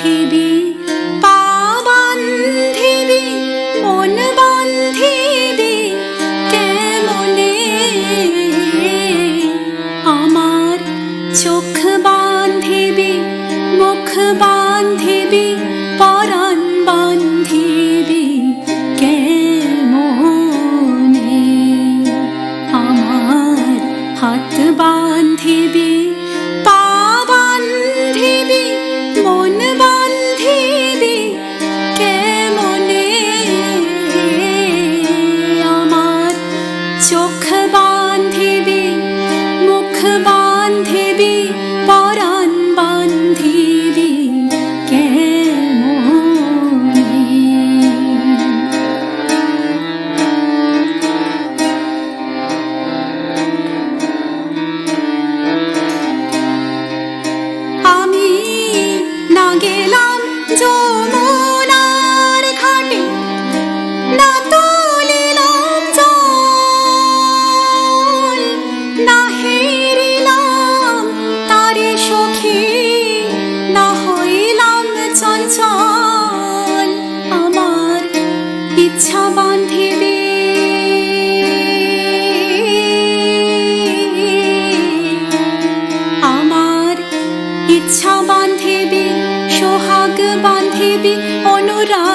বান্ধিবি, পা বান্ধিবি, মন বান্ধিবি কেমনে? আমার চোখ বান্ধিবি, মুখ বান্ধিবি, পরাণ বান্ধিবি কেমনে? আমার হাত বান্ধিবি, পা বান্ধিবি, মন বান্ধিবি কেমনে? আমার চোখ বান্ধিবি, মুখ বান্ধিবি, পরাণ বান্ধিবি কেমনে? আমি না গেলাম যমুনার ঘাটে, না তুলিলাম জল, না হেরিলাম তারে সখী, না হইলাম চঞ্চল। আমার ইচ্ছা বান্ধিবি, আমার ইচ্ছা বান্ধিবি, সোহাগ বান্ধিবি, অনুরাগ